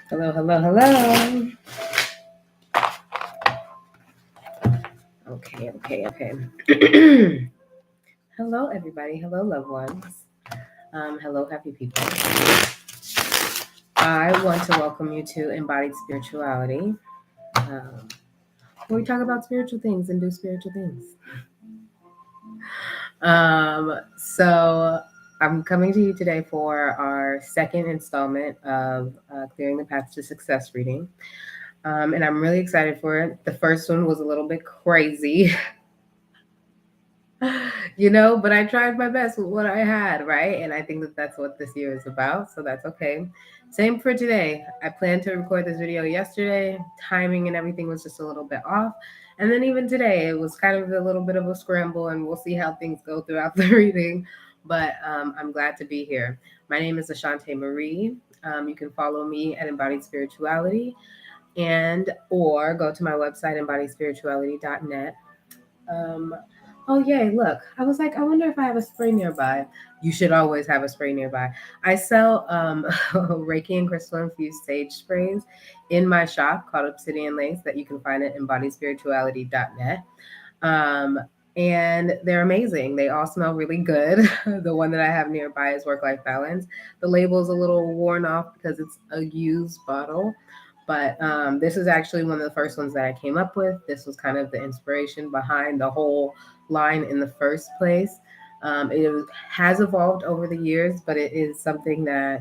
Hello, hello, hello. Okay. Hello, everybody. Hello, loved ones. Hello, happy people. I want to welcome you to Embodied Spirituality, where we talk about spiritual things and do spiritual things. So I'm coming to you today for our second installment of Clearing the Path to Success reading. And I'm really excited for it. The first one was a little bit crazy. But I tried my best with what I had, right? And I think that that's what this year is about. So that's okay. Same for today. I planned to record this video yesterday. Timing and everything was just a little bit off. And then even today, it was kind of a little bit of a scramble, and we'll see how things go throughout the reading. But I'm glad to be here. My name is Ashante Marie. You can follow me at Embodied Spirituality or go to my website, embodiedspirituality.net. Oh, yay, look. I was like, I wonder if I have a spray nearby. You should always have a spray nearby. I sell Reiki and crystal infused sage sprays in my shop called Obsidian Lace that you can find at embodiedspirituality.net. And they're amazing. They all smell really good. The one that I have nearby is Work Life Balance. The label is a little worn off because it's a used bottle. But this is actually one of the first ones that I came up with. This was kind of the inspiration behind the whole line in the first place. It has evolved over the years, but it is something that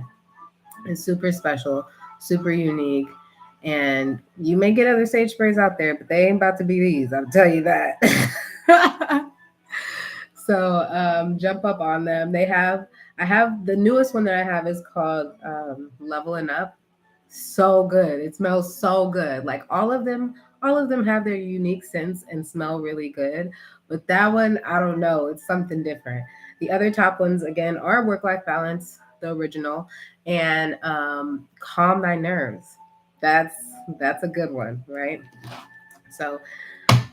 is super special, super unique. And you may get other sage sprays out there, but they ain't about to be these. I'll tell you that. So jump up on them. I have the newest one that I have is called Leveling Up. So good. It smells so good. Like all of them have their unique scents and smell really good. But that one, I don't know. It's something different. The other top ones again are Work Life Balance, the original, and Calm Thy Nerves. That's a good one, right? So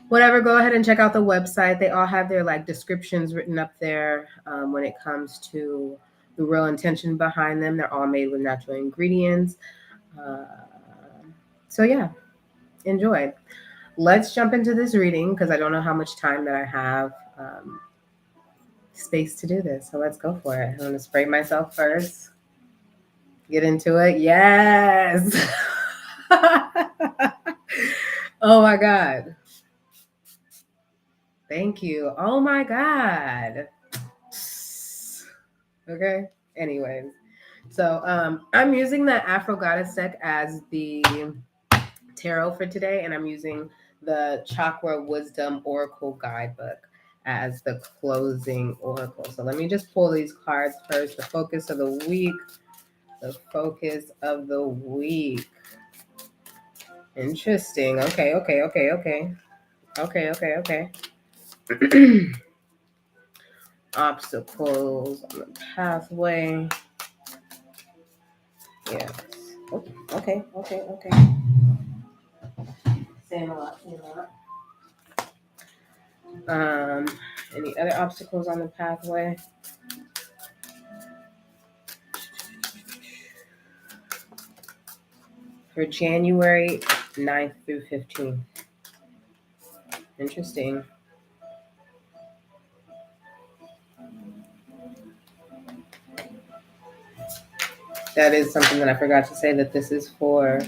whatever, go ahead and check out the website. They all have their descriptions written up there when it comes to the real intention behind them. They're all made with natural ingredients. Uh, so yeah, enjoy. Let's jump into this reading because I don't know how much time that I have space to do this. So let's go for it. I'm going to spray myself first. Get into it. Yes. Oh my God. Thank you. Oh my God. Okay. Anyways. So I'm using the Afro Goddess deck as the tarot for today, and I'm using the Chakra Wisdom Oracle Guidebook as the closing oracle. So let me just pull these cards first. The focus of the week. The focus of the week. Interesting. Okay. Obstacles on the pathway. Yes. Oh, okay. Saying a lot. Any other obstacles on the pathway? For January 9th through 15th. Interesting. That is something that I forgot to say, that this is for,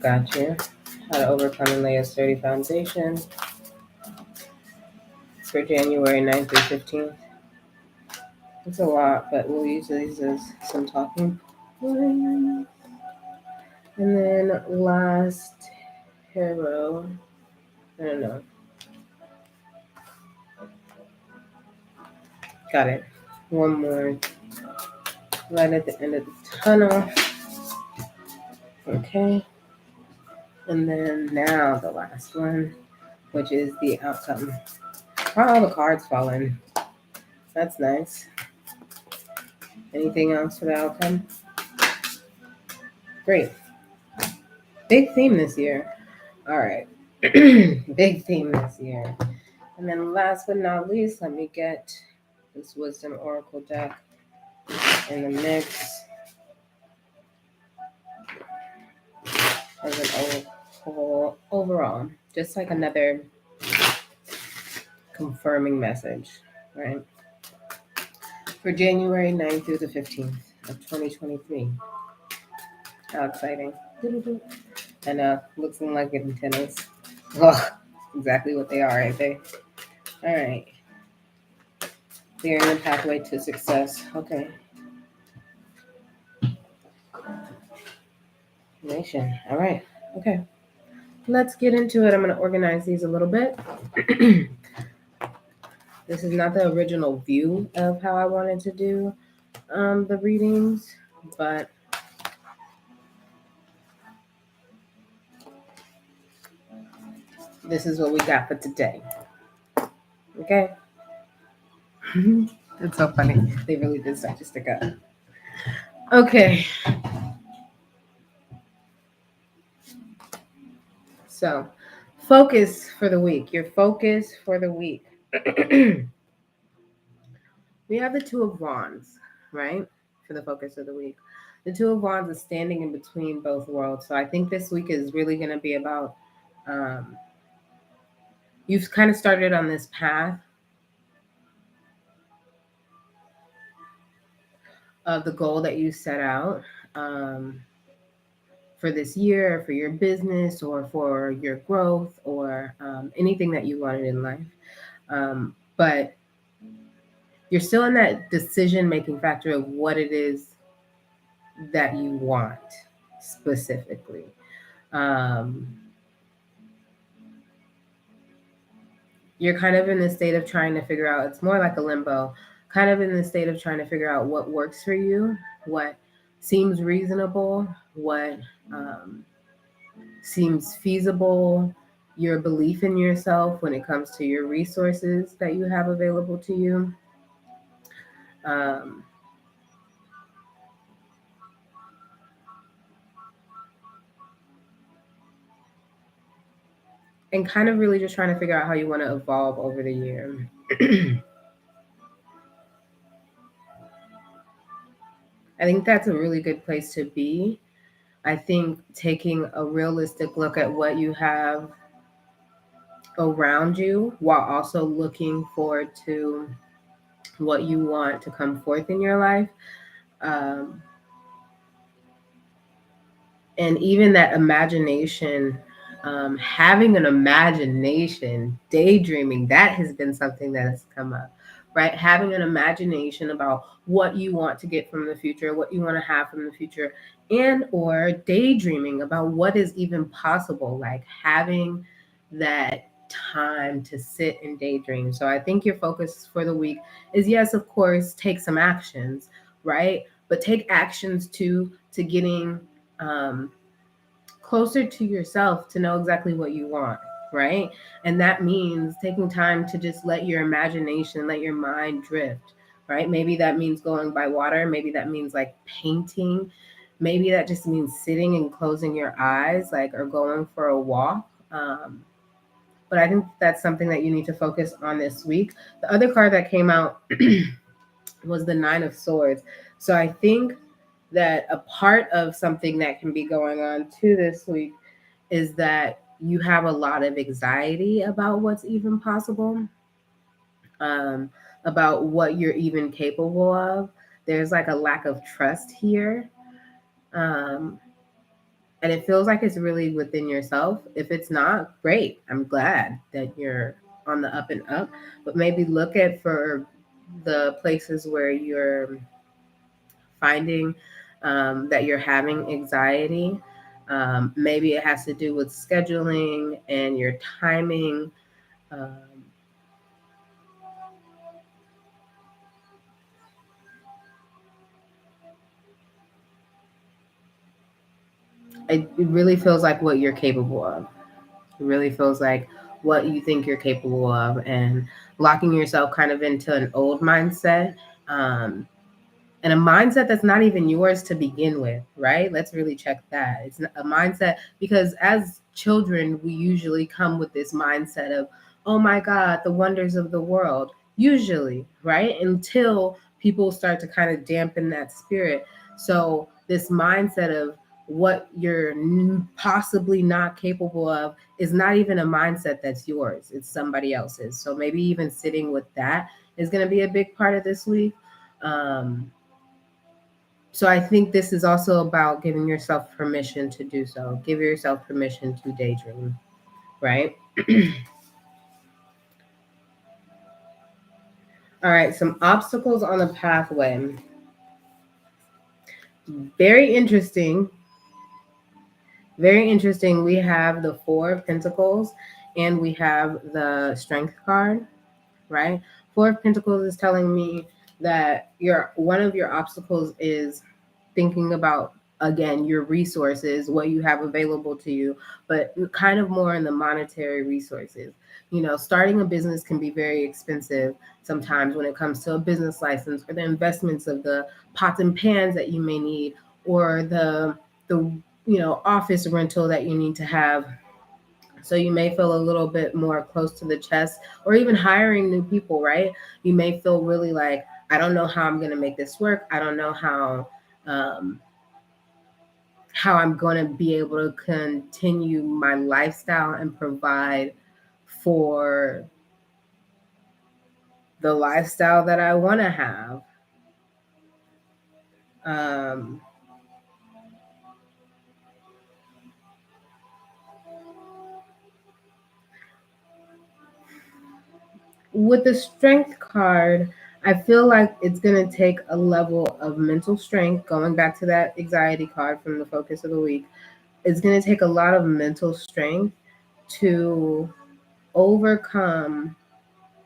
gotcha, how to overcome and lay a sturdy foundation. It's for January 9th through 15th. It's a lot, but we'll use these as some talking points. And then last hero, I don't know. Got it. One more light at the end of the tunnel. Okay. And then now the last one, which is the outcome. Wow, all the cards falling. That's nice. Anything else for the outcome? Great. Big theme this year. All right. Big theme this year. And then last but not least, let me get this Wisdom Oracle deck in the mix. as an overall, just like another confirming message, right? For January 9th through the 15th of 2023. How exciting. And looking like antennas. Ugh, exactly what they are, ain't they? All right. Clearing the pathway to success. Okay. Nation. All right. Okay. Let's get into it. I'm going to organize these a little bit. This is not the original view of how I wanted to do the readings, but this is what we got for today. Okay? It's so funny. They really did start to stick up. Okay. So, focus for the week. Your focus for the week. We have the Two of Wands, right? For the focus of the week. The Two of Wands is standing in between both worlds. So I think this week is really going to be about you've kind of started on this path of the goal that you set out for this year, for your business, or for your growth, or anything that you wanted in life. But you're still in that decision-making factor of what it is that you want specifically. You're kind of in the state of trying to figure out, it's more like a limbo, kind of in the state of trying to figure out what works for you, what seems reasonable, what seems feasible, your belief in yourself when it comes to your resources that you have available to you. And kind of really just trying to figure out how you want to evolve over the year. I think that's a really good place to be. I think taking a realistic look at what you have around you while also looking forward to what you want to come forth in your life. And even that imagination, having an imagination, daydreaming, that has been something that has come up, right? Having an imagination about what you want to get from the future, what you want to have from the future, and or daydreaming about what is even possible, like having that time to sit and daydream. So I think your focus for the week is, yes, of course, take some actions, right? But take actions to getting closer to yourself to know exactly what you want, right? And that means taking time to just let your imagination, let your mind drift, right? Maybe that means going by water. Maybe that means like painting. Maybe that just means sitting and closing your eyes, like, or going for a walk. But I think that's something that you need to focus on this week. The other card that came out was the Nine of Swords. So I think that a part of something that can be going on too this week is that you have a lot of anxiety about what's even possible, about what you're even capable of. There's like a lack of trust here. And it feels like it's really within yourself. If it's not, great. I'm glad that you're on the up and up. But maybe look at for the places where you're finding that you're having anxiety. Maybe it has to do with scheduling and your timing. It really feels like what you're capable of. It really feels like what you think you're capable of, and locking yourself kind of into an old mindset. And a mindset that's not even yours to begin with, right? Let's really check that. It's a mindset because as children, we usually come with this mindset of, oh my God, the wonders of the world, usually, right? Until people start to kind of dampen that spirit. So, this mindset of what you're possibly not capable of is not even a mindset that's yours, it's somebody else's. So maybe even sitting with that is going to be a big part of this week. um, so I think this is also about giving yourself permission to do so. Give yourself permission to daydream, right? All right, some obstacles on the pathway. Very interesting. Very interesting. We have the Four of Pentacles and we have the Strength card, right? Four of Pentacles is telling me that one of your obstacles is thinking about, again, your resources, what you have available to you, but kind of more in the monetary resources. You know, starting a business can be very expensive sometimes when it comes to a business license or the investments of the pots and pans that you may need, or the office rental that you need to have. So you may feel a little bit more close to the chest, or even hiring new people, right? You may feel really like, I don't know how I'm going to make this work. I don't know um, how I'm going to be able to continue my lifestyle and provide for the lifestyle that I want to have. Um, with the strength card, I feel like it's going to take a level of mental strength, going back to that anxiety card from the focus of the week. It's going to take a lot of mental strength to overcome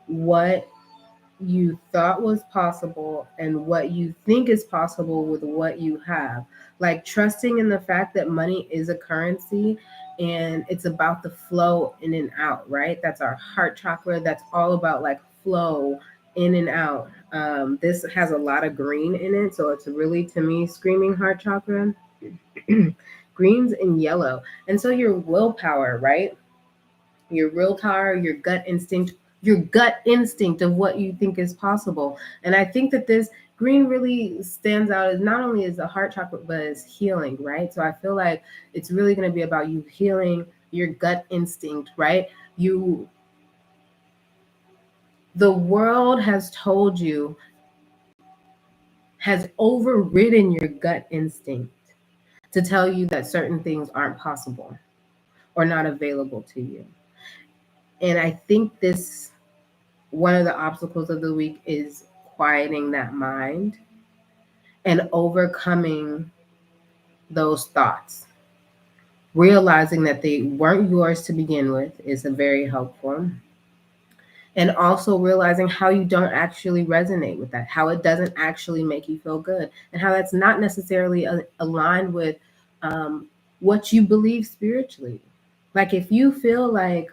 what you thought was possible and what you think is possible with what you have. Like trusting in the fact that money is a currency and it's about the flow in and out, right? That's our heart chakra. That's all about like flow in and out. This has a lot of green in it. So it's really, to me, screaming heart chakra. Greens and yellow. And so your willpower, right? Your willpower, your gut instinct of what you think is possible. And I think that this green really stands out as not only as the heart chakra, but as healing, right? So I feel like it's really going to be about you healing your gut instinct, right? The world has told you, has overridden your gut instinct to tell you that certain things aren't possible or not available to you. And I think this, one of the obstacles of the week is quieting that mind and overcoming those thoughts. Realizing that they weren't yours to begin with is a very helpful. And also realizing how you don't actually resonate with that, how it doesn't actually make you feel good, and how that's not necessarily aligned with what you believe spiritually. Like if you feel like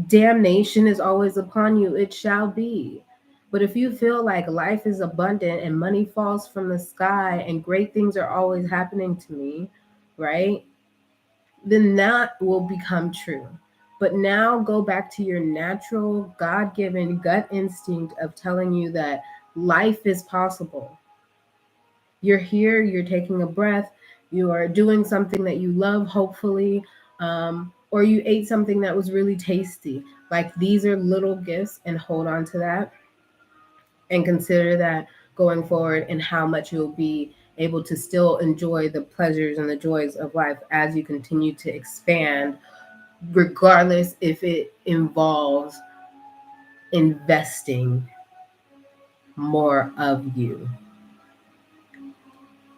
damnation is always upon you, it shall be. But if you feel like life is abundant and money falls from the sky and great things are always happening to me, right? Then that will become true. But now go back to your natural, God given gut instinct of telling you that life is possible. You're here, you're taking a breath, you are doing something that you love, hopefully, or you ate something that was really tasty. Like these are little gifts, and hold on to that and consider that going forward, and how much you'll be able to still enjoy the pleasures and the joys of life as you continue to expand, regardless if it involves investing more of you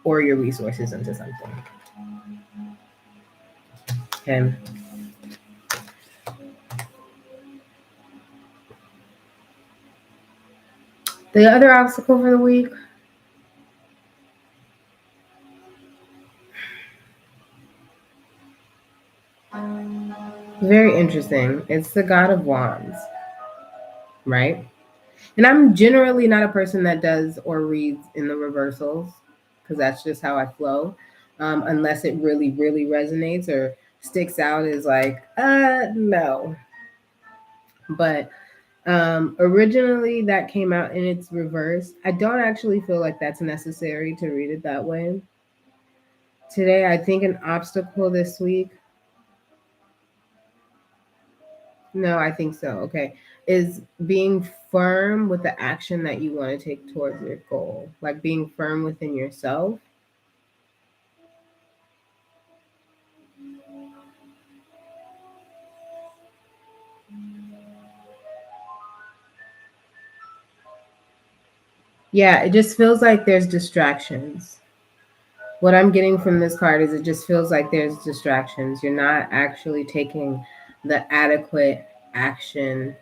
or your resources into something. Okay. The other obstacle for the week, very interesting. It's the God of Wands, right? And I'm generally not a person that does or reads in the reversals because that's just how I flow. Unless it really, really resonates or sticks out as like, no. But originally that came out in its reverse. I don't actually feel like that's necessary to read it that way. Today, I think an obstacle this week, no, I think so. Okay. Is being firm with the action that you want to take towards your goal, like being firm within yourself. Yeah, it just feels like there's distractions. What I'm getting from this card is it just feels like there's distractions. You're not actually taking the adequate action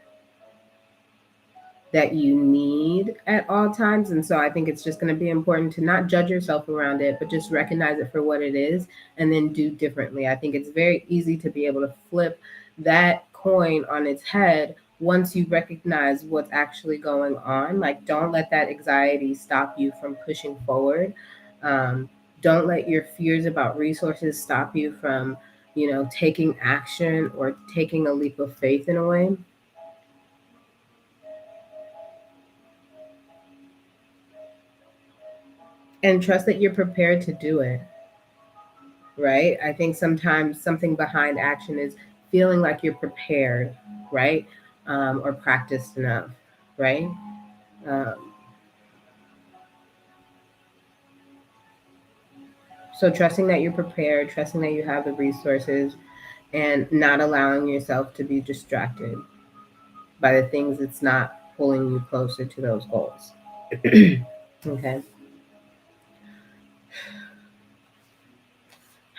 that you need at all times. And so I think it's just going to be important to not judge yourself around it, but just recognize it for what it is and then do differently. I think it's very easy to be able to flip that coin on its head once you recognize what's actually going on. Like, don't let that anxiety stop you from pushing forward. Um, don't let your fears about resources stop you from, taking action or taking a leap of faith in a way. And trust that you're prepared to do it, right? I think sometimes something behind action is feeling like you're prepared, right? Or practiced enough, right? Um, so trusting that you're prepared, trusting that you have the resources, and not allowing yourself to be distracted by the things that's not pulling you closer to those goals. Okay.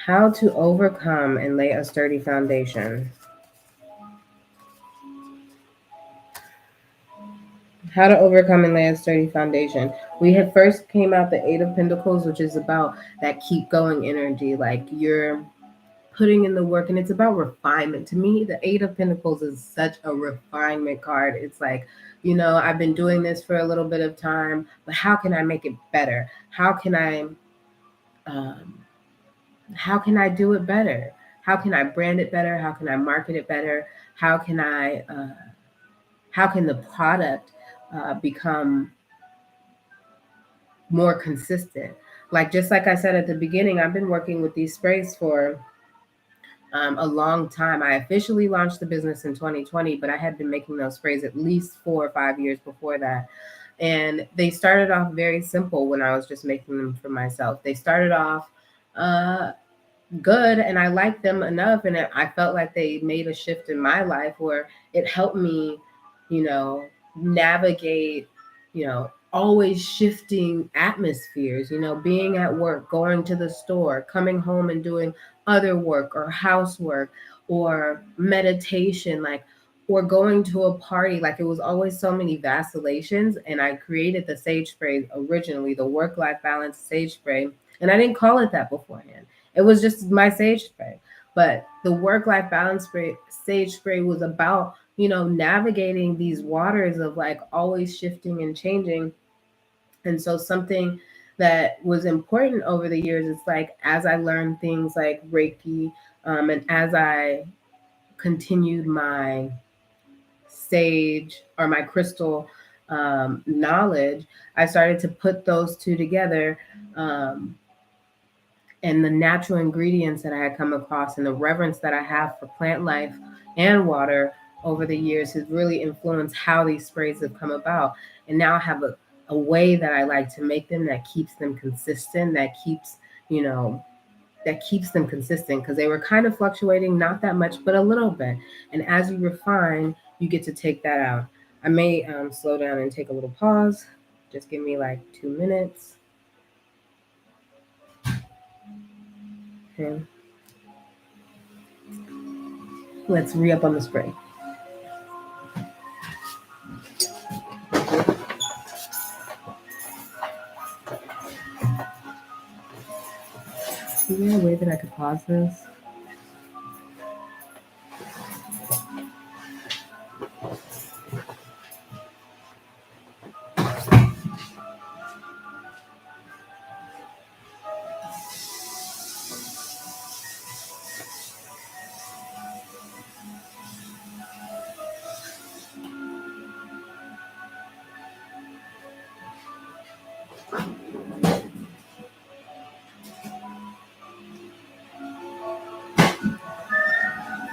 How to overcome and lay a sturdy foundation. How to overcome and lay a sturdy foundation. We had first came out the Eight of Pentacles, which is about that keep going energy. Like you're putting in the work and it's about refinement. To me, the Eight of Pentacles is such a refinement card. It's like, I've been doing this for a little bit of time, but how can I make it better? Um, how can I do it better? How can I brand it better? How can I market it better? How can how can the product become more consistent? Like just like I said at the beginning, I've been working with these sprays for a long time. I officially launched the business in 2020, but I had been making those sprays at least 4 or 5 years before that. And they started off very simple when I was just making them for myself. They started off uh, good, and I liked them enough, and I felt like they made a shift in my life where it helped me, navigate, always shifting atmospheres, being at work, going to the store, coming home and doing other work or housework or meditation, like, or going to a party. Like it was always so many vacillations. And I created the sage spray originally, the work life balance sage spray. And I didn't call it that beforehand. It was just my sage spray. But the work life balance spray, sage spray was about, navigating these waters of like always shifting and changing. And so something that was important over the years is like as I learned things like Reiki, and as I continued my sage or my crystal knowledge, I started to put those two together. Um, and the natural ingredients that I had come across and the reverence that I have for plant life and water over the years has really influenced how these sprays have come about. And now I have a way that I like to make them that keeps them consistent, you know, that keeps them consistent because they were kind of fluctuating, not that much, but a little bit. And as you refine, you get to take that out. I may slow down and take a little pause. Just give me like 2 minutes. Okay. Let's re up on the spray. Is there a way that I could pause this?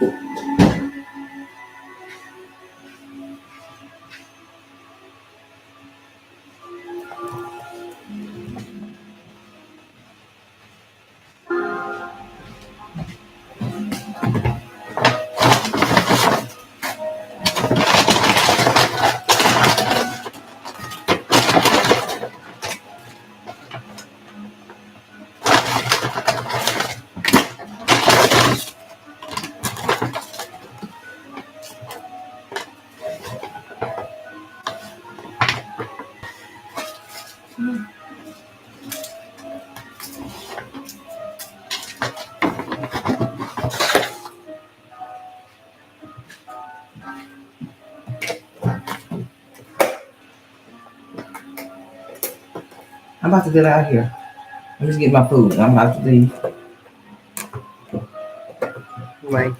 I'm about to get out of here. Let me just get my food. I'm about to leave. like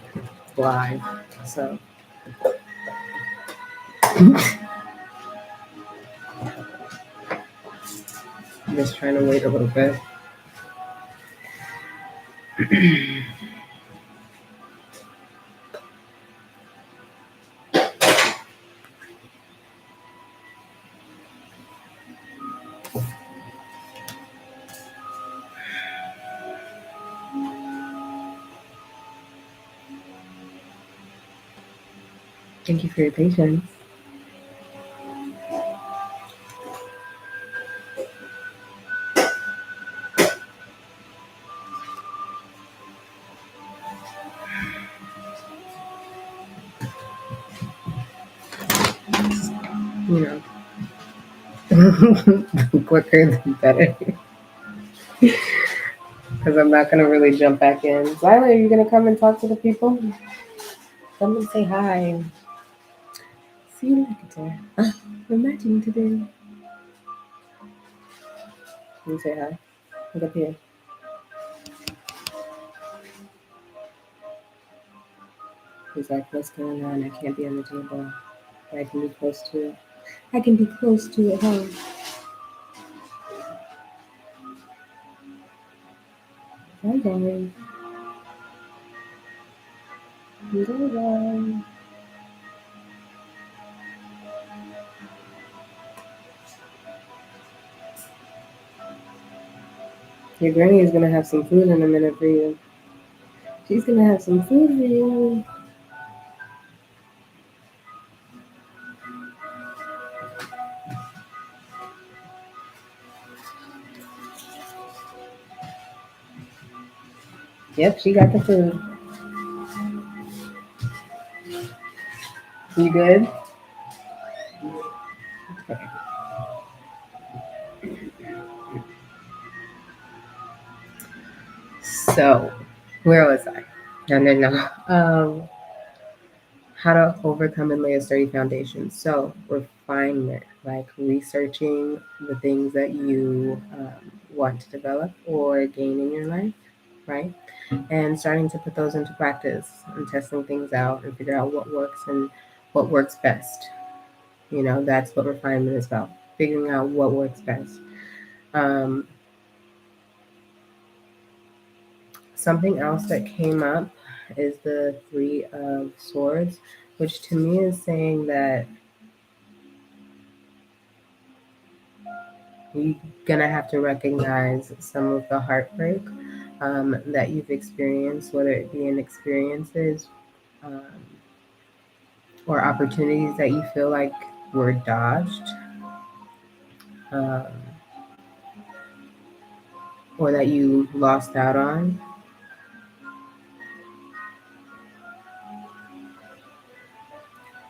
live. So I'm just trying to wait a little bit. Thank you for your patience. You know, the quicker the better. Because I'm not gonna really jump back in. Zyla, are you gonna come and talk to the people? Come and say hi. See you later. We're matching today. Can you say hi? Look up here. He's like, what's going on? I can't be on the table. I can be close to it. I can be close to it, huh? Hi, guys. Bye. Your granny is gonna have some food in a minute for you. She's gonna have some food for you. Yep, she got the food. You good? Okay. So, where was I? No. How to overcome and lay a sturdy foundation. So, refinement, like researching the things that you want to develop or gain in your life, right? And starting to put those into practice and testing things out and figure out what works and what works best. You know, that's what refinement is about, figuring out what works best. Um, Something else that came up is the Three of Swords, which to me is saying that you're gonna have to recognize some of the heartbreak that you've experienced, whether it be in experiences um, or opportunities that you feel like were dodged, um, or that you lost out on.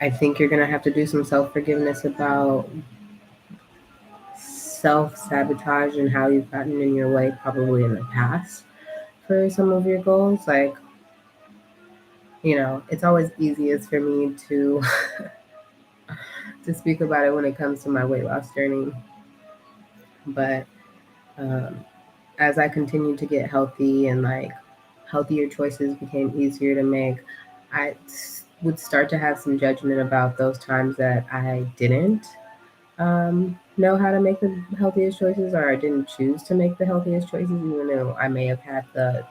I think you're gonna have to do some self forgiveness about self sabotage and how you've gotten in your way, probably in the past, for some of your goals. Like, you know, it's always easiest for me to to speak about it when it comes to my weight loss journey. But um, as I continued to get healthy and like healthier choices became easier to make, I would start to have some judgment about those times that I didn't know how to make the healthiest choices, or I didn't choose to make the healthiest choices, even though I may have had the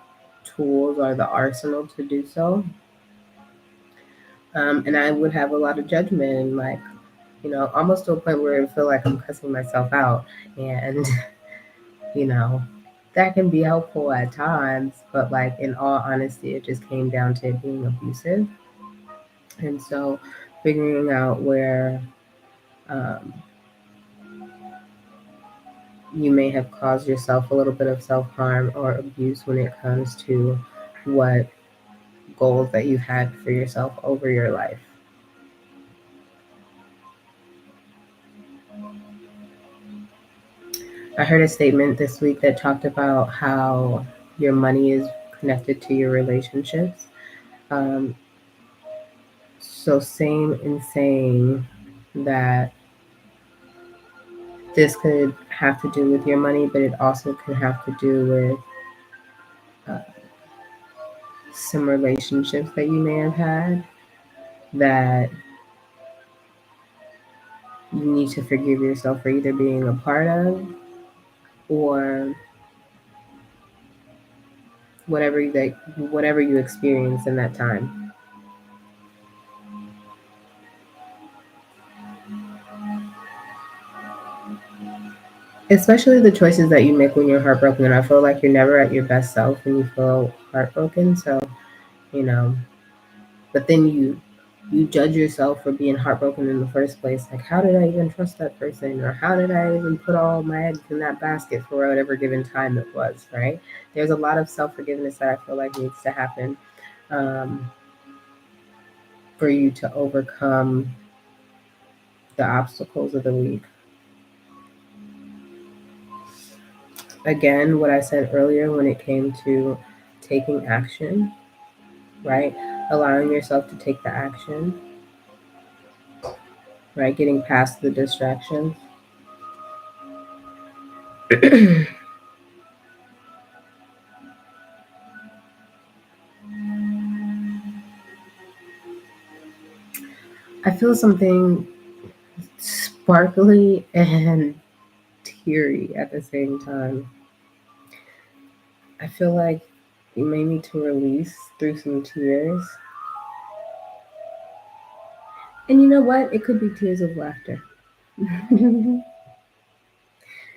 tools or the arsenal to do so. And I would have a lot of judgment and like, almost to a point where I feel like I'm cussing myself out. And, you know, that can be helpful at times, but like in all honesty, it just came down to it being abusive. And so figuring out where um, you may have caused yourself a little bit of self harm or abuse when it comes to what goals that you've had for yourself over your life. I heard a statement this week that talked about how your money is connected to your relationships. Um, so, same in saying that this could have to do with your money, but it also could have to do with uh, some relationships that you may have had that you need to forgive yourself for either being a part of or whatever you experience in that time. Especially the choices that you make when you're heartbroken. And I feel like you're never at your best self when you feel heartbroken. So, you know, but then you judge yourself for being heartbroken in the first place. Like, how did I even trust that person? Or how did I even put all my eggs in that basket for whatever given time it was, right? There's a lot of self forgiveness that I feel like needs to happen um, for you to overcome the obstacles of the week. Again, what I said earlier when it came to taking action, right? Allowing yourself to take the action, right? Getting past the distractions. I feel something sparkly and teary at the same time. I feel like you may need to release through some tears. And you know what? It could be tears of laughter.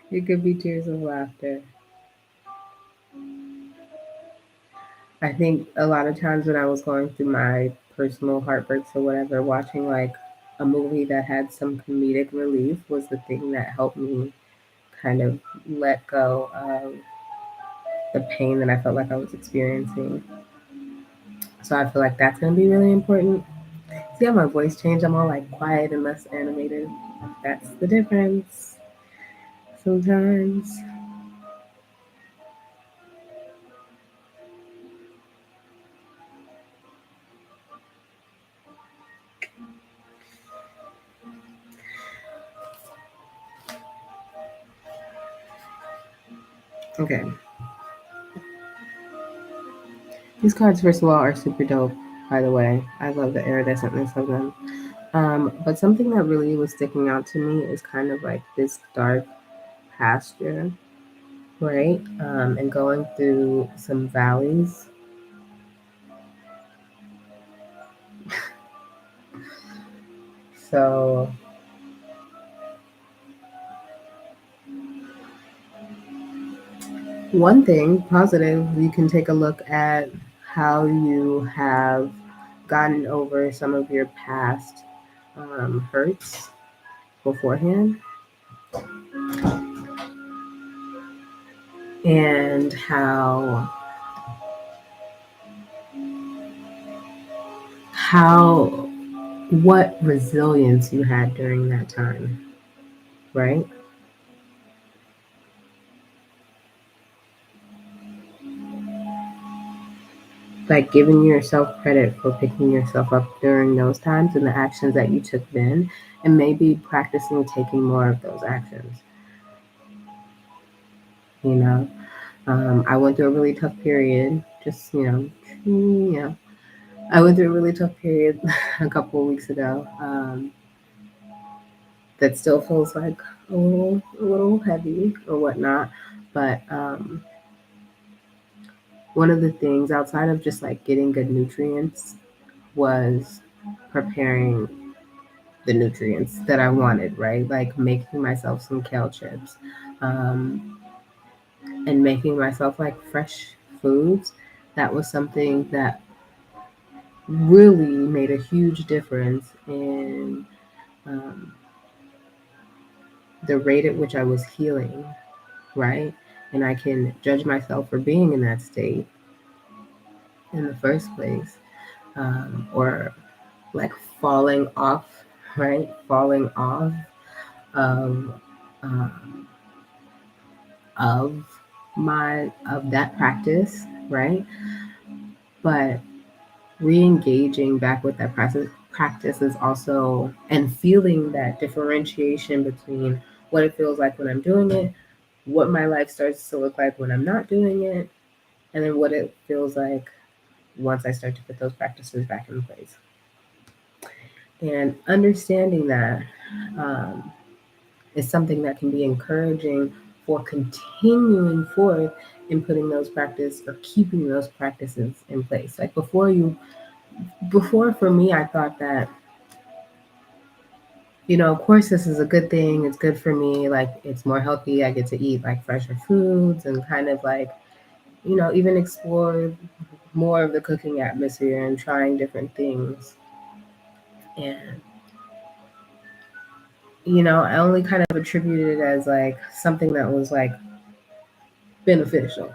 It could be tears of laughter. I think a lot of times when I was going through my personal heartbreaks or whatever, watching like a movie that had some comedic relief was the thing that helped me kind of let go of the pain that I felt like I was experiencing. So I feel like that's going to be really important. See how my voice changed? I'm all like quiet and less animated. That's the difference sometimes. Okay. These cards, first of all, are super dope, by the way. I love the iridescentness of them. But something that really was sticking out to me is kind of like this dark pasture, right? And going through some valleys. So, one thing positive, you can take a look at how you have gotten over some of your past hurts beforehand and how what resilience you had during that time, right? Like giving yourself credit for picking yourself up during those times and the actions that you took then, and maybe practicing taking more of those actions. You know, I went through a really tough period. Just I went through a really tough period a couple of weeks ago. That still feels like a little heavy or whatnot, but one of the things outside of just like getting good nutrients was preparing the nutrients that I wanted, right? Like making myself some kale chips, and making myself like fresh foods. That was something that really made a huge difference in um, the rate at which I was healing, right? And I can judge myself for being in that state in the first place, or like falling off, right? Falling off of um, of of that practice, right? But re-engaging back with that practice is also, and feeling that differentiation between what it feels like when I'm doing it, what my life starts to look like when I'm not doing it, and then what it feels like once I start to put those practices back in place. And understanding that um, is something that can be encouraging for continuing forth in putting those practices or keeping those practices in place. Like before for me, I thought that, of course, this is a good thing. It's good for me. Like, it's more healthy. I get to eat like fresher foods and kind of like, even explore more of the cooking atmosphere and trying different things. And, I only kind of attributed it as like something that was like beneficial.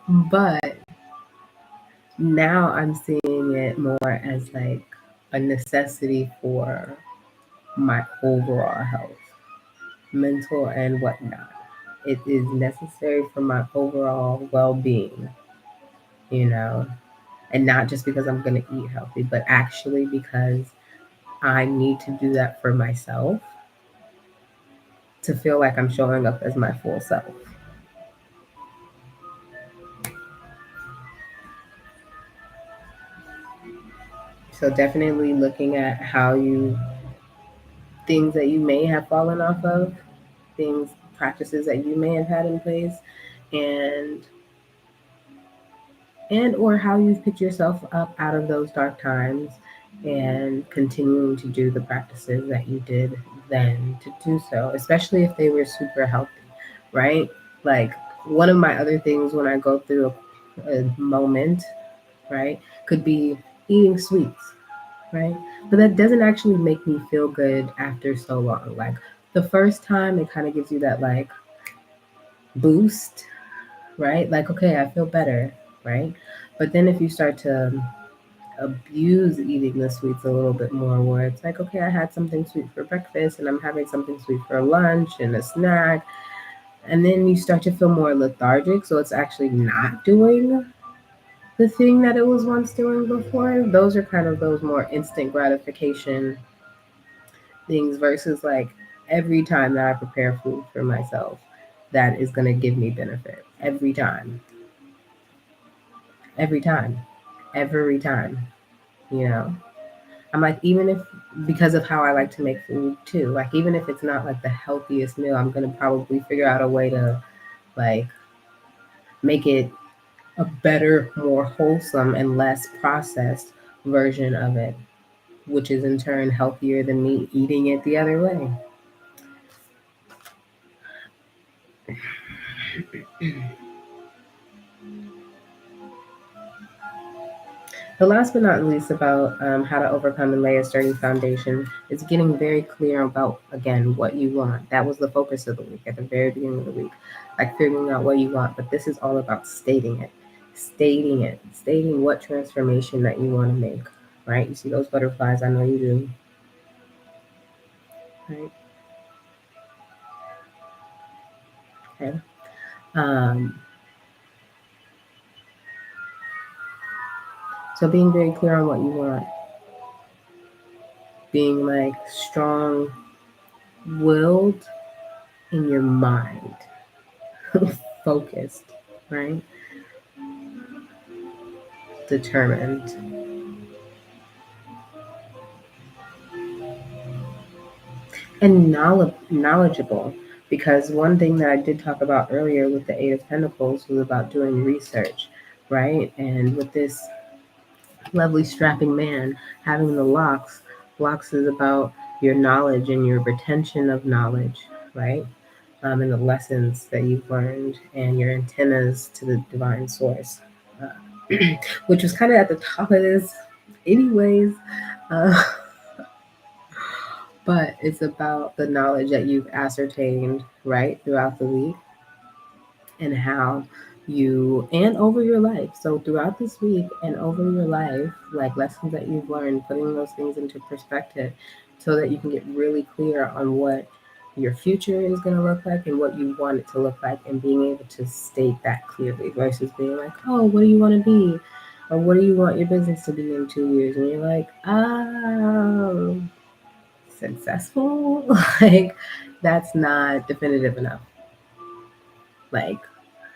But now I'm seeing it more as like a necessity for my overall health, mental and whatnot. It is necessary for my overall well being, you know, and not just because I'm going to eat healthy, but actually because I need to do that for myself to feel like I'm showing up as my full self. So definitely looking at how things that you may have fallen off of, things, practices that you may have had in place, and or how you've picked yourself up out of those dark times and continuing to do the practices that you did then to do so, especially if they were super healthy, right? Like one of my other things when I go through a moment, right, could be eating sweets, right? But that doesn't actually make me feel good after so long. Like the first time, it kind of gives you that like boost, right? Like, okay, I feel better, right? But then if you start to abuse eating the sweets a little bit more, where it's like, okay, I had something sweet for breakfast and I'm having something sweet for lunch and a snack, and then you start to feel more lethargic. So it's actually not doing the thing that it was once doing before. Those are kind of those more instant gratification things versus like every time that I prepare food for myself, that is going to give me benefit every time, every time, every time, you know. I'm like, even if, because of how I like to make food too, like, even if it's not like the healthiest meal, I'm going to probably figure out a way to like make it a better, more wholesome, and less processed version of it, which is in turn healthier than me eating it the other way. The last but not least about how to overcome and lay a sturdy foundation is getting very clear about, again, what you want. That was the focus of the week at the very beginning of the week, like figuring out what you want. But this is all about stating it, stating what transformation that you want to make, right? You see those butterflies? I know you do, right? Okay. Um, so being very clear on what you want, being like strong willed in your mind, focused, right? Determined, and knowledgeable. Because one thing that I did talk about earlier with the Eight of Pentacles was about doing research, right? And with this lovely strapping man having the locks. Locks is about your knowledge and your retention of knowledge, right? And the lessons that you've learned and your antennas to the divine source, uh, which was kind of at the top of this, anyways. Uh, but it's about the knowledge that you've ascertained, right, throughout the week and how you and over your life. So throughout this week and over your life, like lessons that you've learned, putting those things into perspective so that you can get really clear on what your future is going to look like and what you want it to look like, and being able to state that clearly versus being like, oh, what do you want to be? Or what do you want your business to be in 2 years? And you're like, successful. Like, that's not definitive enough. Like,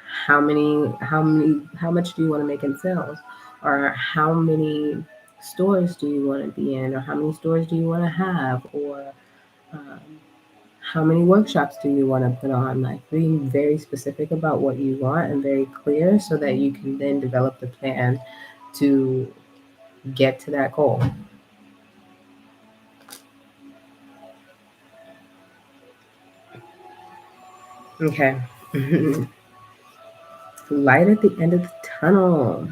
how much do you want to make in sales, or how many stores do you want to be in, or how many stores do you want to have, or um, how many workshops do you want to put on? Like, being very specific about what you want and very clear so that you can then develop the plan to get to that goal. Okay. Light at the end of the tunnel.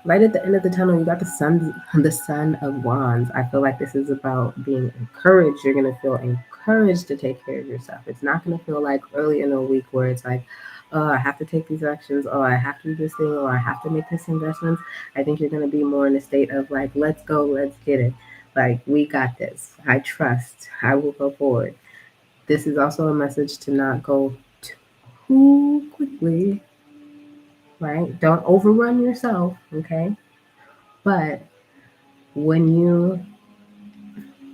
Light at the end of the tunnel, you got the Sun of Wands. I feel like this is about being encouraged. You're gonna feel encouraged to take care of yourself. It's not gonna feel like early in the week where it's like, oh, I have to take these actions, oh, I have to do this thing, or I have to make this investment. I think you're gonna be more in a state of like, let's go, let's get it. Like, we got this. I trust. I will go forward. This is also a message to not go too quickly, right? Don't overrun yourself, okay? But when you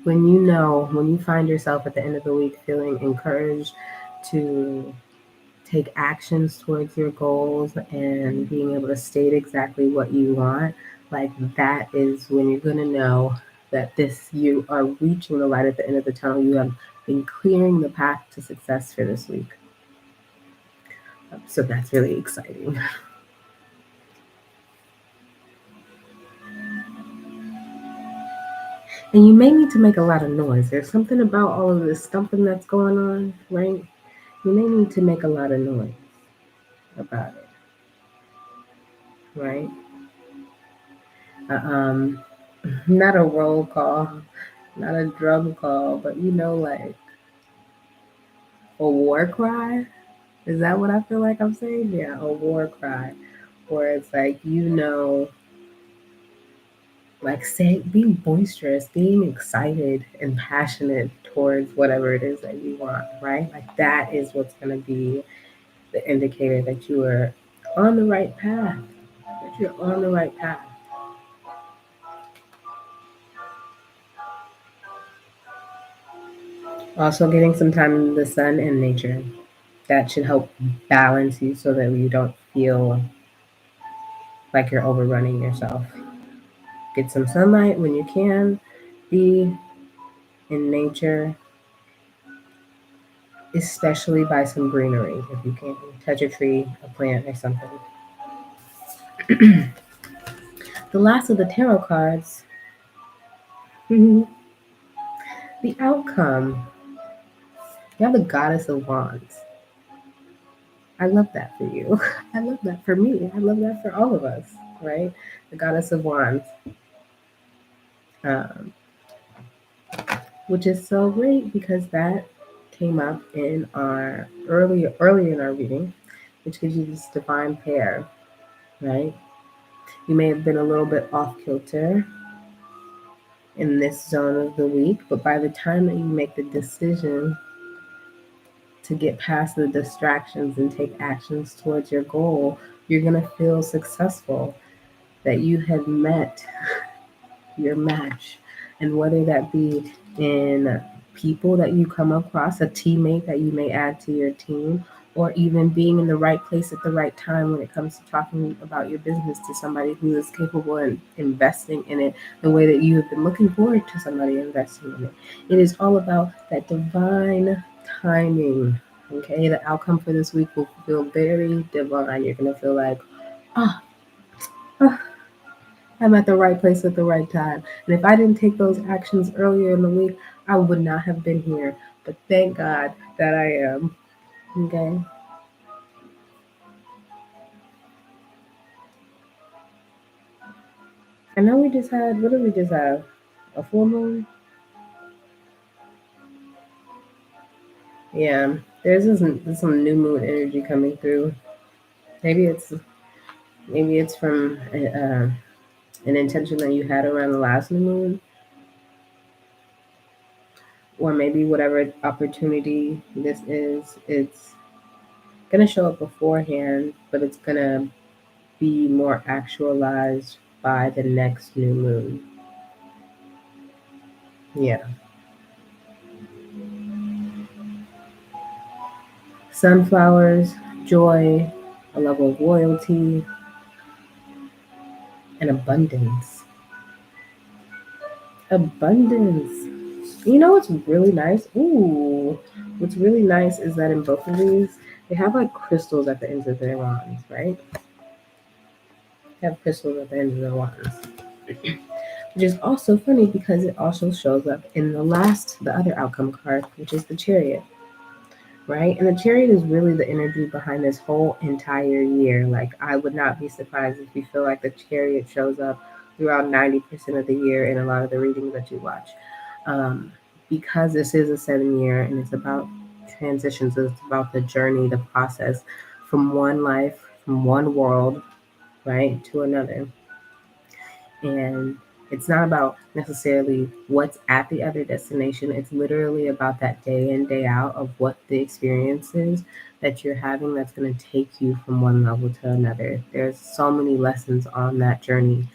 when you find yourself at the end of the week feeling encouraged to take actions towards your goals and being able to state exactly what you want, like, that is when you're going to know that this you are reaching the light at the end of the tunnel. You have been clearing the path to success for this week. So that's really exciting. And you may need to make a lot of noise. There's something about all of this stumping that's going on, right? You may need to make a lot of noise about it, right? Uh, um, Not a roll call, not a drum call, but like a war cry. Is that what I feel like I'm saying? Yeah, a war cry, where it's like, like, say, being boisterous, being excited and passionate towards whatever it is that you want, right? Like, that is what's going to be the indicator that you are on the right path, that you're on the right path. Also, getting some time in the sun and nature. That should help balance you so that you don't feel like you're overrunning yourself. Get some sunlight when you can. Be in nature, especially by some greenery if you can. Touch a tree, a plant, or something. The last of the tarot cards, the outcome. You have the Goddess of Wands. I love that for you. I love that for me. I love that for all of us, right? The Goddess of Wands, um, which is so great because that came up in our earlier in our reading, which gives you this divine pair, right? You may have been a little bit off kilter in this zone of the week, but by the time that you make the decision to get past the distractions and take actions towards your goal, you're going to feel successful, that you had met your match. And whether that be in people that you come across, a teammate that you may add to your team, or even being in the right place at the right time when it comes to talking about your business to somebody who is capable in investing in it the way that you have been looking forward to somebody investing in it. It is all about that divine timing. Okay, the outcome for this week will feel very divine. You're gonna feel like, oh, oh I'm at the right place at the right time. And if I didn't take those actions earlier in the week, I would not have been here. But thank God that I am. Okay. I know we just had, what did we just have? A full moon? Yeah. There's some new moon energy coming through. Maybe it's maybe it's from an intention that you had around the last new moon, or maybe whatever opportunity this is, it's gonna show up beforehand, but it's gonna be more actualized by the next new moon. Yeah. Sunflowers, joy, a level of loyalty, and abundance. Abundance. You know what's really nice? Ooh. What's really nice is that in both of these, they have like crystals at the ends of their wands, right? They have crystals at the ends of their wands. Which is also funny because it also shows up in the other outcome card, which is the chariot, right? And the chariot is really the energy behind this whole entire year. Like, I would not be surprised if you feel like the chariot shows up throughout 90% of the year in a lot of the readings that you watch. Um, because this is a 7 year and it's about transitions, it's about the journey, the process from one life, from one world, right, to another. And it's not about necessarily what's at the other destination. It's literally about that day in, day out of what the experience is that you're having that's going to take you from one level to another. There's so many lessons on that journey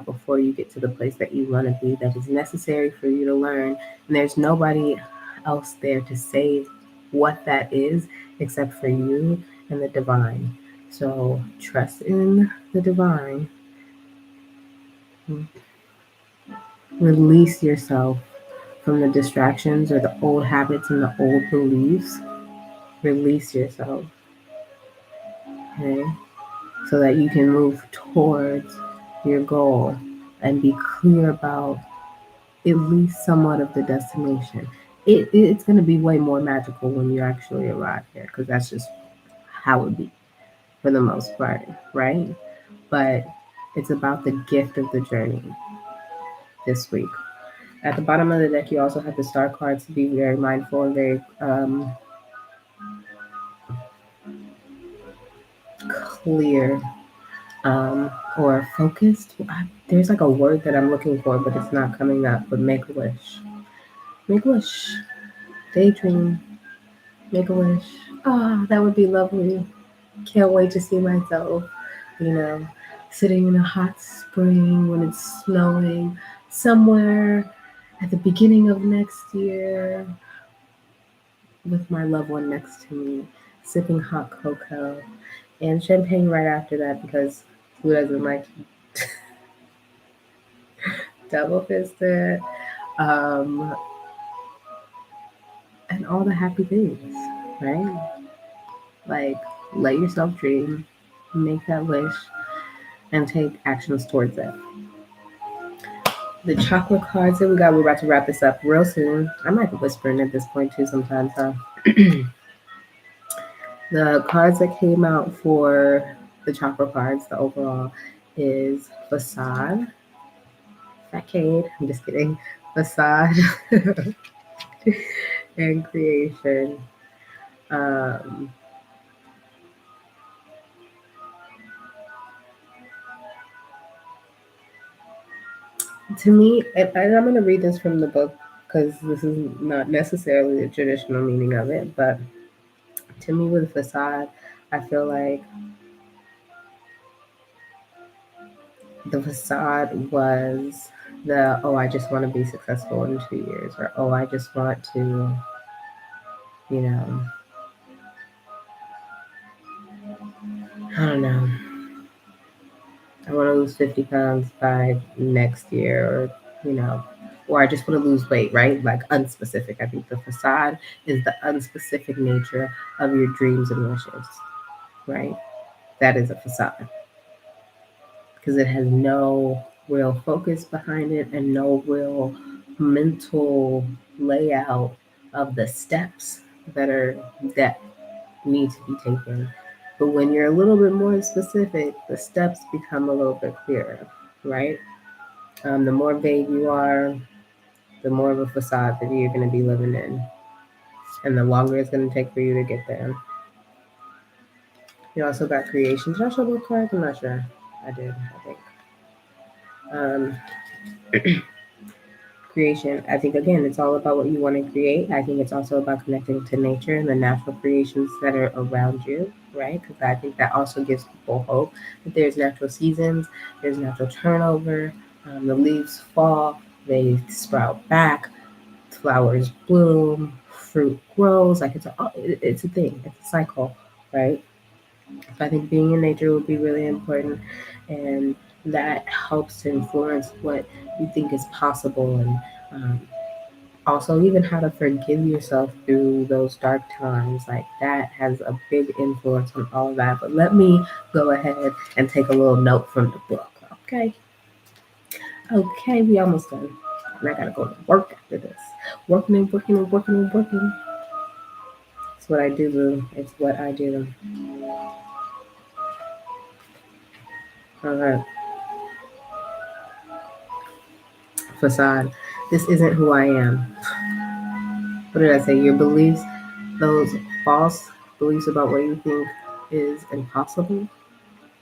before you get to the place that you want to be that is necessary for you to learn. And there's nobody else there to say what that is except for you and the divine. So trust in the divine. Release yourself from the distractions or the old habits and the old beliefs. Release yourself, okay? So that you can move towards your goal and be clear about at least somewhat of the destination. It's going to be way more magical when you actually arrive there because that's just how it be for the most part, right? But it's about the gift of the journey this week. At the bottom of the deck, you also have the star cards to be very mindful and very clear or focused. There's like a word that I'm looking for, but it's not coming up. But make a wish. Make a wish. Daydream. Make a wish. Ah, that would be lovely. Can't wait to see myself, you know, sitting in a hot spring when it's snowing somewhere at the beginning of next year with my loved one next to me, sipping hot cocoa and champagne right after that because who doesn't like double fisted? Um, and all the happy things, right? Like, let yourself dream, make that wish, and take actions towards it. The chocolate cards that we got, we're about to wrap this up real soon. I might be whispering at this point too sometimes, huh? The cards that came out for the chocolate cards, the overall, is Facade, Facade, I'm just kidding, Facade, and Creation. Um, to me, and I'm going to read this from the book because this is not necessarily the traditional meaning of it, but to me, with Facade, I feel like the facade was the, oh, I just want to be successful in 2 years, or oh, I just want to, you know, I don't know, I want to lose 50 pounds by next year, or, you know, or I just want to lose weight, right? Like unspecific. I think the facade is the unspecific nature of your dreams and wishes, right? That is a facade because it has no real focus behind it and no real mental layout of the steps that need to be taken. But when you're a little bit more specific, the steps become a little bit clearer, right? The more vague you are, the more of a facade that you're going to be living in, and the longer it's going to take for you to get there. You also got creation. Did I show both cards? I'm not sure. I did, I think. Um, Creation. I think again, it's all about what you want to create. I think it's also about connecting to nature and the natural creations that are around you, right? Because I think that also gives people hope that there's natural seasons, there's natural turnover. The leaves fall, they sprout back, flowers bloom, fruit grows. Like it's a thing. It's a cycle, right? So I think being in nature would be really important, and that helps to influence what you think is possible, and also even how to forgive yourself through those dark times. Like that has a big influence on all of that. But let me go ahead and take a little note from the book. Okay. Okay, we almost done. And I gotta go to work after this. Working and working and working and working. It's what I do, boo. It's what I do. All right. Facade. This isn't who I am. What did I say? Your beliefs, those false beliefs about what you think is impossible,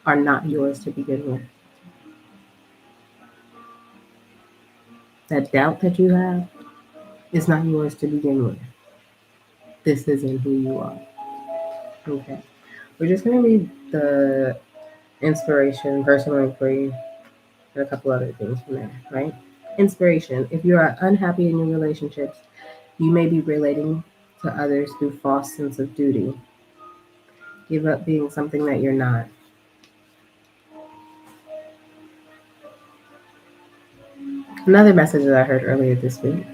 are not yours to begin with. That doubt that you have is not yours to begin with. This isn't who you are. Okay. We're just going to read the inspiration, personal inquiry, and a couple other things from there, right? Inspiration. If you are unhappy in your relationships, you may be relating to others through false sense of duty. Give up being something that you're not. Another message that I heard earlier this week,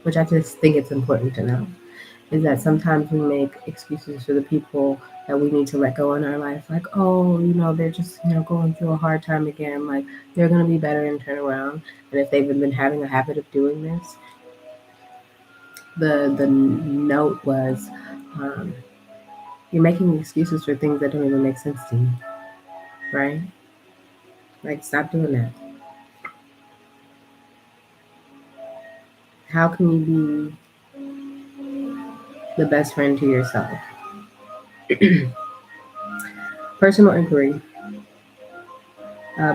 which I just think it's important to know, is that sometimes we make excuses for the people that we need to let go in our life. Like, oh, they're just, going through a hard time again. Like, they're going to be better and turn around. And if they've been having a habit of doing this, the note was, um, you're making excuses for things that don't even make sense to you, right? Like, stop doing that. How can you be the best friend to yourself? Personal inquiry.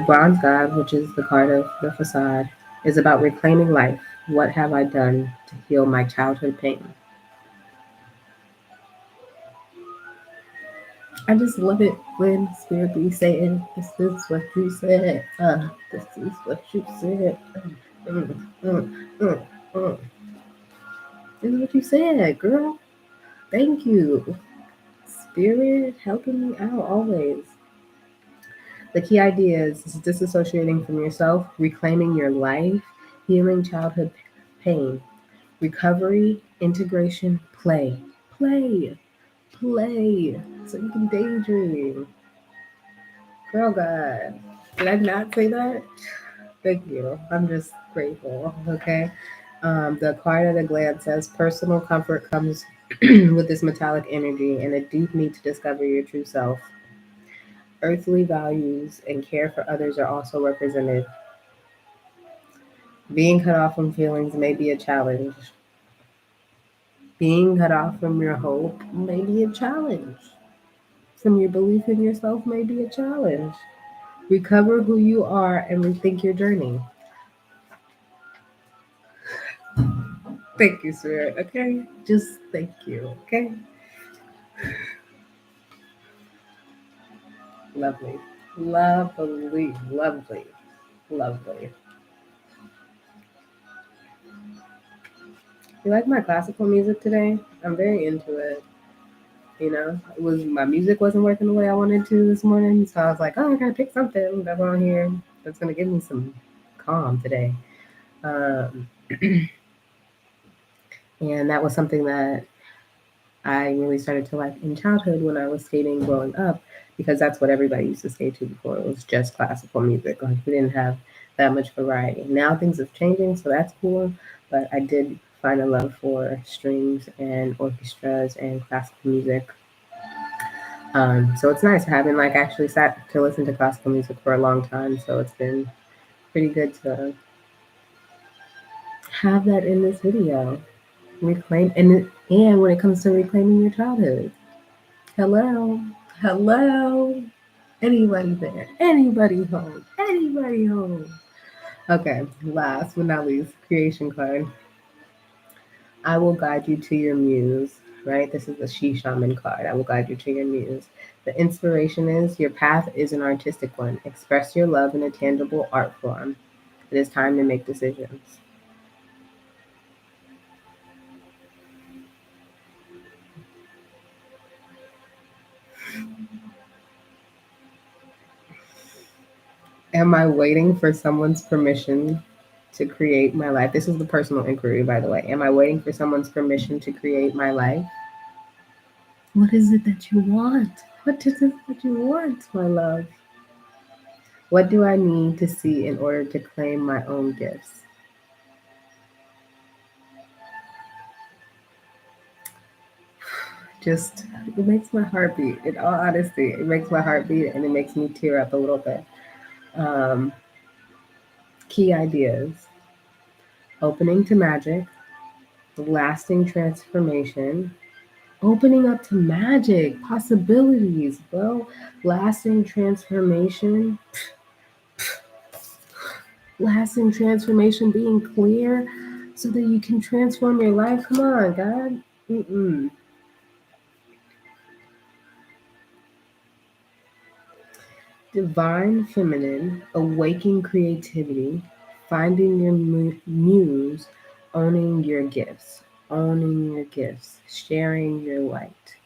Bronze God, which is the card of the facade, is about reclaiming life. What have I done to heal my childhood pain? I just love it when Spirit be saying, "This is what you said. This is what you said. Mm, mm, mm, mm. This is what you said, girl. Thank you, Spirit, helping me out always." The key idea is disassociating from yourself, reclaiming your life, healing childhood pain, recovery, integration, play. Play. Play. So you can daydream. Girl, God. Did I not say that? Thank you. I'm just grateful. Okay. The card at a glance says personal comfort comes with this metallic energy and a deep need to discover your true self. Earthly values and care for others are also represented. Being cut off from feelings may be a challenge. Being cut off from your hope may be a challenge. From your belief in yourself may be a challenge. Recover who you are and rethink your journey. Thank you, Spirit. Okay? Just thank you. Okay? Lovely. Lovely. Lovely. Lovely. You like my classical music today? I'm very into it. It was my music wasn't working the way I wanted to this morning, so I was like, oh, I gotta pick something that's on here that's gonna give me some calm today. Um, and that was something that I really started to like in childhood when I was skating growing up, because that's what everybody used to skate to before. It was just classical music. Like we didn't have that much variety. Now things have changing, so that's cool. But I did find a love for strings and orchestras and classical music. So it's nice. I haven't like actually sat to listen to classical music for a long time, so it's been pretty good to have that in this video. Reclaim and when it comes to reclaiming your childhood. Hello, hello. Anybody there? Anybody home? Anybody home? Okay, last but not least, creation card. I will guide you to your muse, right? This is the She Shaman card. I will guide you to your muse. The inspiration is your path is an artistic one. Express your love in a tangible art form. It is time to make decisions. Am I waiting for someone's permission to create my life? This is the personal inquiry, by the way. Am I waiting for someone's permission to create my life? What is it that you want? What is it that you want, my love? What do I need to see in order to claim my own gifts? Just, it makes my heart beat. In all honesty, it makes my heart beat and it makes me tear up a little bit. Key ideas: opening to magic, lasting transformation, opening up to magic, possibilities, bro, lasting transformation, being clear so that you can transform your life. Come on, God. Divine feminine, awaking creativity, finding your muse, owning your gifts, sharing your light.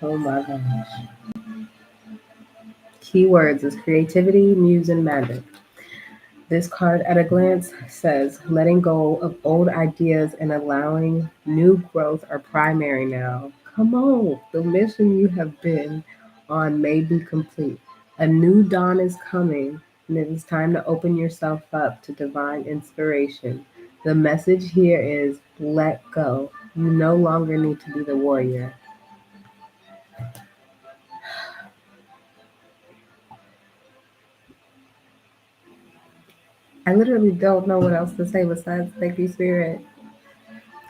Oh my gosh. Keywords is creativity, muse, and magic. This card at a glance says letting go of old ideas and allowing new growth are primary now. Come on, the mission you have been on may be complete. A new dawn is coming, and it is time to open yourself up to divine inspiration. The message here is let go. You no longer need to be the warrior. I literally don't know what else to say besides thank you, Spirit.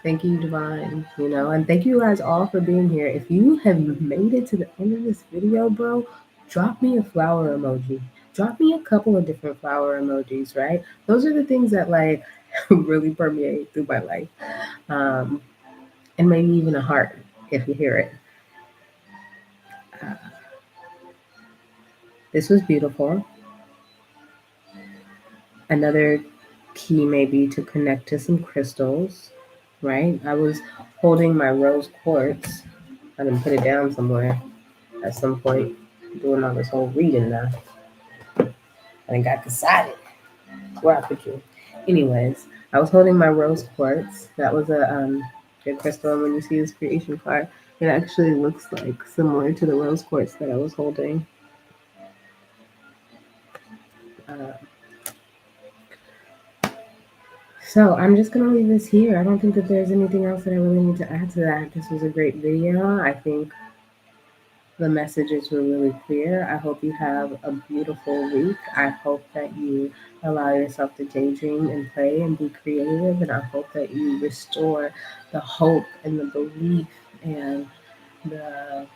Thank you, Divine. And thank you guys all for being here. If you have made it to the end of this video, bro, drop me a flower emoji. Drop me a couple of different flower emojis, right? Those are the things that like really permeate through my life. And maybe even a heart if you hear it. This was beautiful. Another key may be to connect to some crystals, right? I was holding my rose quartz. I didn't put it down somewhere at some point, doing all this whole reading now. I got decided where I put you. Anyways, I was holding my rose quartz. That was a good crystal. And when you see this creation card, it actually looks like similar to the rose quartz that I was holding. So I'm just going to leave this here. I don't think that there's anything else that I really need to add to that. This was a great video. I think the messages were really clear. I hope you have a beautiful week. I hope that you allow yourself to daydream and play and be creative. And I hope that you restore the hope and the belief and the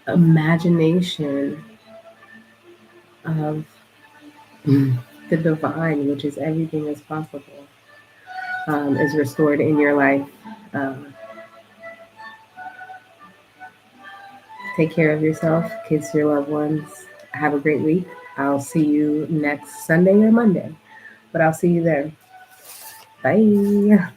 imagination of the divine, which is everything is possible, is restored in your life. Take care of yourself, kiss your loved ones. Have a great week. I'll see you next Sunday or Monday, but I'll see you there. Bye.